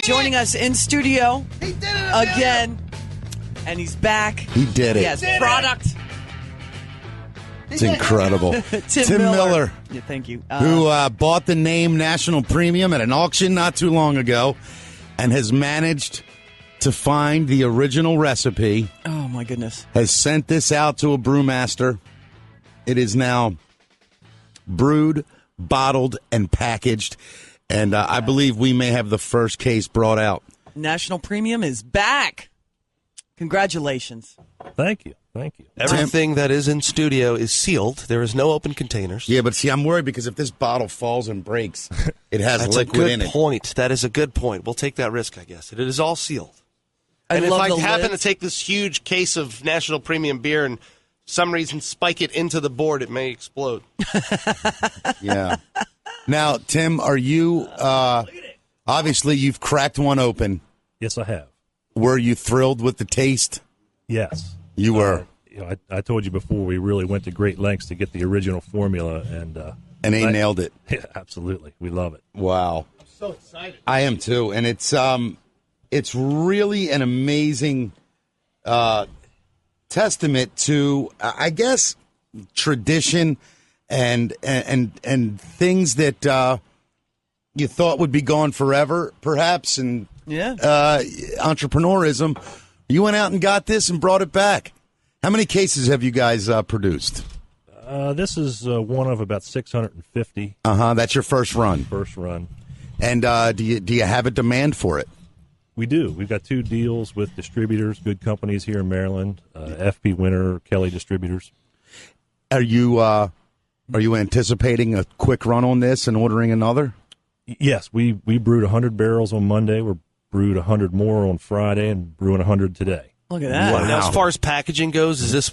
Joining us in studio again, and he's back. He did it. Yes, product. It's incredible. Tim Miller. Yeah, thank you. Who bought the name National Premium at an auction not too long ago and has managed to find the original recipe. Oh, my goodness. Has sent this out to a brewmaster. It is now brewed, bottled, and packaged. And I believe we may have the first case brought out. National Premium is back. Congratulations. Thank you. Thank you. Everything that is in studio is sealed. There is no open containers. Yeah, but see, I'm worried because if this bottle falls and breaks, it has That's liquid in a good it. point. That is a good point. We'll take that risk, I guess. It is all sealed. And if love I the happen lid. to take this huge case of National Premium beer and some reason spike it into the board, it may explode. Yeah. Now, Tim, are you, obviously you've cracked one open. Yes, I have. Were you thrilled with the taste? Yes. You were. I told you before, we really went to great lengths to get the original formula. And they nailed it. Yeah, absolutely. We love it. Wow. I'm so excited. I am too. And it's really an amazing testament to, I guess, tradition and things that you thought would be gone forever, perhaps, and entrepreneurism. You went out and got this and brought it back. How many cases have you guys produced? This is one of about 650. That's your first run. First run. And do you have a demand for it? We do. We've got 2 deals with distributors, good companies here in Maryland. FP Winter, Kelly Distributors. Are you anticipating a quick run on this and ordering another? Yes, we brewed 100 barrels on Monday. We're brewed 100 more on Friday and brewing 100 today. Look at that. Wow. Now, as far as packaging goes, is this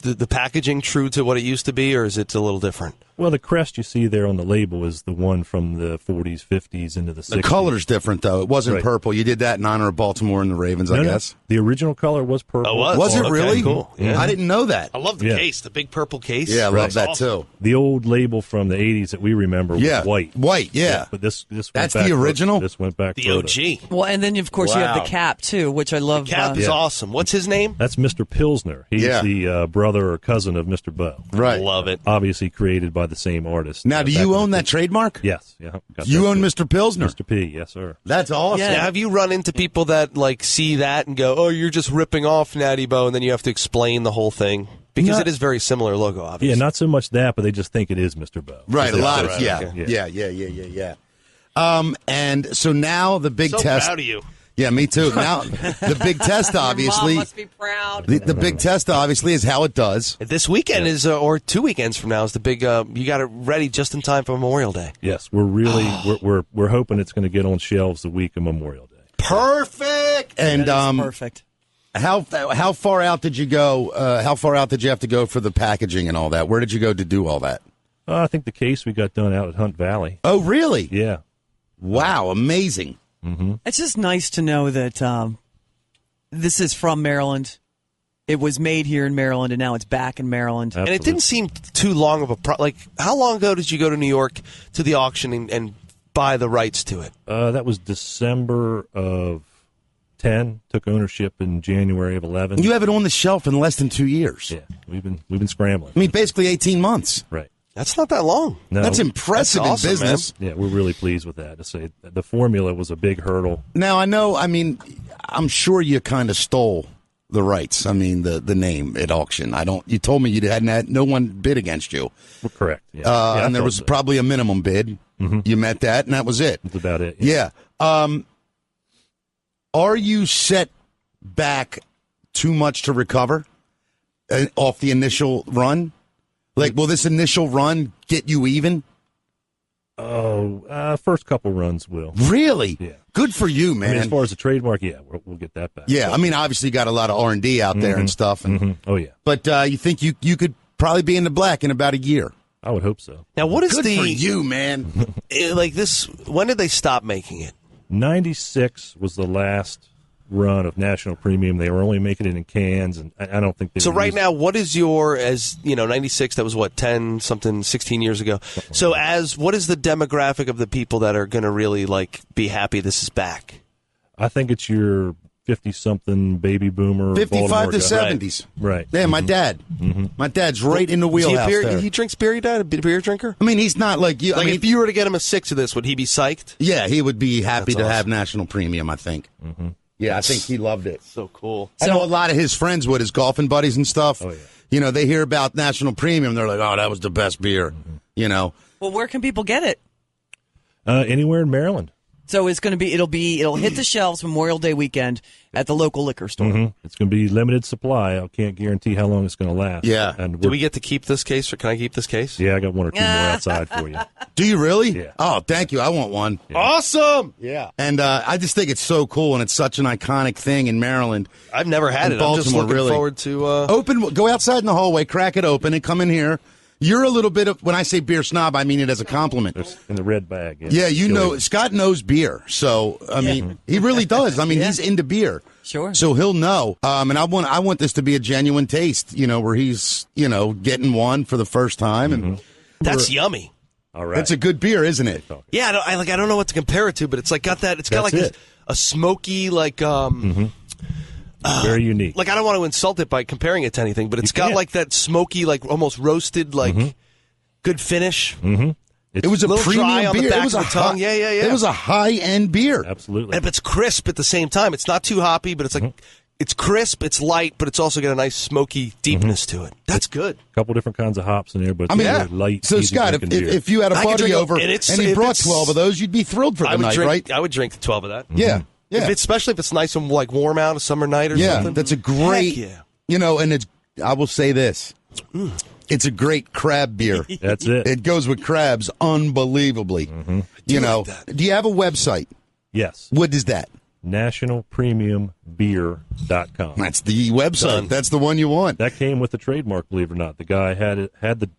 the packaging true to what it used to be, or is it a little different? Well, the crest you see there on the label is the one from the 40s, 50s into the 60s. The color's different, though. It wasn't Right. purple. You did that in honor of Baltimore and the Ravens, I guess. The original color was purple. Oh, was? Was it Okay, really? cool. Yeah. I didn't know that. I love the Yeah. case, the big purple case. Yeah, I love That's that, awesome. too. The old label from the 80s that we remember was white. White, yeah. But this went That's back the original? This went back The further. OG. Well, and then, of course, you have Wow. the cap, too, which I love. Cap is awesome. What's his name? That's Mr. Pilsner. He's Yeah. the brother or cousin of Mr. Bo. Right. Love it. Obviously created by the same artist. Now, do back you in own the that trademark? Yes. Yeah. got You that own too. Mr. Pilsner. Mr. P. Yes, sir. That's awesome. Yeah. Now, have you run into people that see that and go, "Oh, you're just ripping off Natty Bo," and then you have to explain the whole thing because Not- it is very similar logo, obviously. Yeah, not so much that, but they just think it is Mr. Bo. Right, a lot of, Right, yeah. okay. Yeah. And so now the big So test. proud of you. Yeah, me too. Now, the big test, obviously. Mom must be proud. The big test, obviously, is how it does. This weekend is, or 2 weekends from now, is the big. You got it ready just in time for Memorial Day. Yes, we're really we're hoping it's going to get on shelves the week of Memorial Day. Perfect. And That is perfect. how far out did you go? How far out did you have to go for the packaging and all that? Where did you go to do all that? I think the case we got done out at Hunt Valley. Oh, really? Yeah. Wow, amazing. It's just nice to know that this is from Maryland. It was made here in Maryland, and now it's back in Maryland. Absolutely. And it didn't seem too long of a how long ago did you go to New York to the auction and buy the rights to it? That was December of 10. Took ownership in January of 11. You have it on the shelf in less than 2 years. Yeah, we've been scrambling. I mean, basically 18 months. Right. That's not that long. No, That's impressive That's awesome, in business. Yeah, we're really pleased with that. To say the formula was a big hurdle. Now, I know, I'm sure you kind of stole the rights. I mean, the name at auction. You told me you hadn't had, no one bid against you. We're correct. Yeah. I And there thought was so. probably a minimum bid. You met that, and that was it. That's about it. Yeah. Are you set back too much to recover off the initial run? Like, will this initial run get you even? First couple runs will. Really? Yeah. Good for you, man. I mean, as far as the trademark, yeah, we'll get that back. Yeah, I mean, obviously you got a lot of R&D out there and stuff. And, Oh, yeah. But you think you could probably be in the black in about a year. I would hope so. Now, what is Good for you, man. like this? When did they stop making it? 96 was the last run of National Premium. They were only making it in cans, and I don't think they. So were right using- now, what is your, as you know, 96? That was what, 16 years ago. So what is the demographic of the people that are going to really be happy this is back? I think it's your 50-something baby boomer, 55 Baltimore to guy. 70s. Right. Yeah, my dad. My dad's right in the wheelhouse there. He drinks beer, your dad? A beer drinker? I mean, he's not like you. Like, I mean, if you were to get him a 6 of this, would he be psyched? yeah, he would be happy That's to awesome. have National Premium, I think. Yeah, I think he loved it. So cool. I know a lot of his friends would, his golfing buddies and stuff. Oh, yeah. You know, they hear about National Premium. They're like, oh, that was the best beer. You know. Well, where can people get it? Anywhere in Maryland. So it'll hit the shelves Memorial Day weekend at the local liquor store. It's going to be limited supply. I can't guarantee how long it's going to last. Yeah. And Do we get to keep this case, or can I keep this case? Yeah, I got one or two more outside for you. Do you really? Yeah. Oh, thank you. I want one. Awesome! Yeah. And I just think it's so cool, and it's such an iconic thing in Maryland. I've never had And it. I'm just Baltimore, looking really. forward to... Go outside in the hallway, crack it open, and come in here. You're a little bit of, when I say beer snob, I mean it as a compliment. In the red bag. Yeah, you Chili. know, Scott knows beer. So, I mean, he really does. I mean, he's into beer. Sure. So he'll know. And I want this to be a genuine taste, you know, where he's, you know, getting one for the first time. And That's yummy. All right. it's a good beer, isn't it? Yeah, I don't know what to compare it to, but it's got that. It's got That's it. a smoky, Very unique. I don't want to insult it by comparing it to anything, but it's got can't. like that smoky, almost roasted, good finish. It was a little premium dry on the beer. back It was of a the tongue. Yeah. It was a high-end beer. Absolutely. And it's crisp at the same time. It's not too hoppy, but it's it's crisp, it's light, but it's also got a nice smoky deepness to it. That's good. A couple different kinds of hops in there, but I mean, it's a light, so easy Scott, drinking beer. if you had a I could buddy drink over and and he if brought it's- 12 of those, you'd be thrilled for the night, right? I would drink 12 of that. Yeah. Yeah. Especially if it's nice and warm out, a summer night or Yeah, something. that's a great, Heck yeah. you know, and I will say this. It's a great crab beer. That's it. It goes with crabs unbelievably. You know, do you have a website? Yes. What is that? NationalPremiumBeer.com. That's the website. Done. That's the one you want. That came with the trademark, believe it or not. The guy had the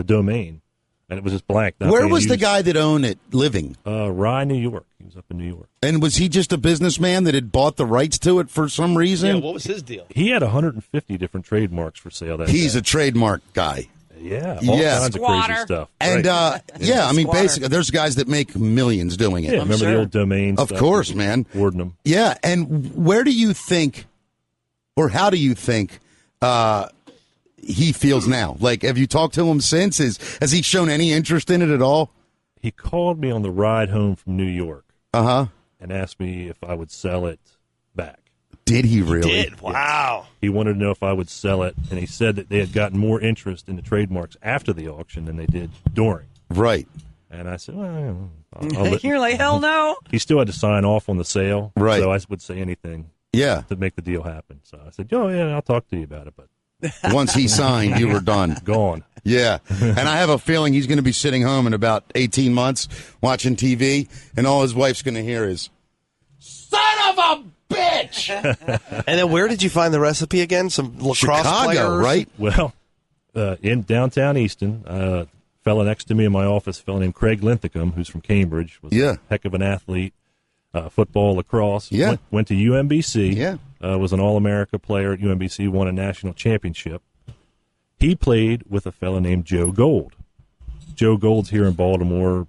domain, and it was just blank. not Where being was the used. guy that owned it living? Rye, New York. He was up in New York. And was he just a businessman that had bought the rights to it for some reason? what was his deal? He had 150 different trademarks for sale. That He's day. a trademark guy. Yeah, all Yeah. kinds of Squatter. crazy stuff. And, Right. yeah, I mean, Squatter. basically, there's guys that make millions doing it. yeah, remember sure. the old domains? Of course, man. Wording them. Yeah, and where do you think, or how do you think he feels now? Like, have you talked to him since? Has he shown any interest in it at all? He called me on the ride home from New York Uh-huh. and asked me if I would sell it back. Did he really? Did. Wow. He wanted to know if I would sell it, and he said that they had gotten more interest in the trademarks after the auction than they did during. Right. And I said, well, I'll let- You're like, hell no. he still had to sign off on the sale, Right. so I would say anything Yeah. to make the deal happen. So I said, oh, yeah, I'll talk to you about it, but Once he signed, you were done. gone. Yeah. And I have a feeling he's going to be sitting home in about 18 months watching TV, and all his wife's going to hear is, son of a bitch! And then where did you find the recipe again? Some lacrosse Chicago, players? right? Well, in downtown Easton, a fella next to me in my office, a fella named Craig Linthicum, who's from Cambridge, was Yeah. a heck of an athlete, football, lacrosse. Yeah. Went to UMBC. Yeah. Was an All-America player at UMBC, won a national championship. He played with a fella named Joe Gold. Joe Gold's here in Baltimore,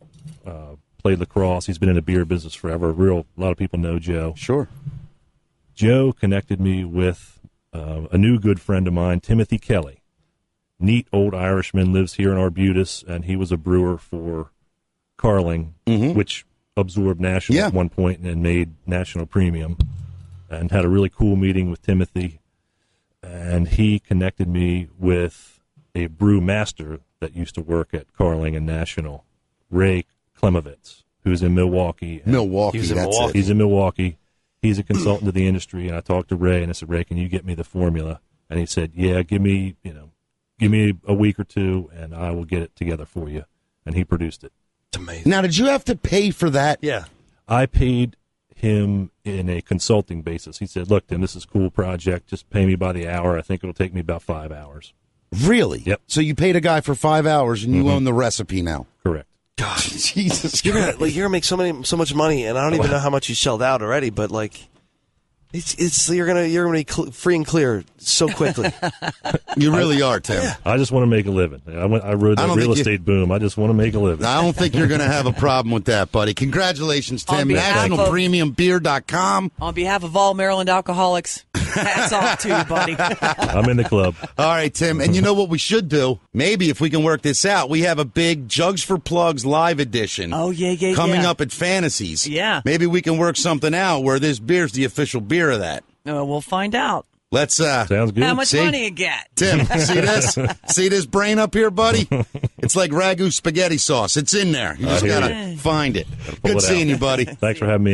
played lacrosse. He's been in the beer business forever. A lot of people know Joe. Sure. Joe connected me with a new good friend of mine, Timothy Kelly. Neat old Irishman, lives here in Arbutus, and he was a brewer for Carling, which absorbed National Yeah. at one point and made National Premium, and had a really cool meeting with Timothy. And he connected me with a brew master that used to work at Carling and National, Ray Klemovitz, who's in Milwaukee. And Milwaukee, He's in that's Milwaukee. it. He's in Milwaukee. He's a consultant to the industry, and I talked to Ray, and I said, Ray, can you get me the formula? And he said, yeah, give me a week or two, and I will get it together for you. And he produced it. It's amazing. Now, did you have to pay for that? Yeah. I paid him in a consulting basis. He said, look, Tim, this is a cool project. Just pay me by the hour. I think it'll take me about 5 hours. Really? Yep. So you paid a guy for 5 hours, and you own the recipe now. Correct. God. Jesus You're Christ. gonna make so much money, and I don't even know how much you shelled out already. But You're gonna be free and clear so quickly. You really are, Tim. I just want to make a living. I rode the real estate boom. I just want to make a living. I don't think you're going to have a problem with that, buddy. Congratulations, Tim. NationalPremiumBeer.com. On behalf of all Maryland alcoholics, hats off to you, buddy. I'm in the club. All right, Tim. And you know what we should do? Maybe if we can work this out, we have a big Jugs for Plugs live edition. Oh, yeah. Coming up at Fantasies. Yeah. Maybe we can work something out where this beer's the official beer of that. We'll find out. Let's sounds good. How much money you get? Tim, see this? See this brain up here, buddy? It's like ragu spaghetti sauce. It's in there. You just gotta find it. Good seeing you, buddy. Thanks for having me in.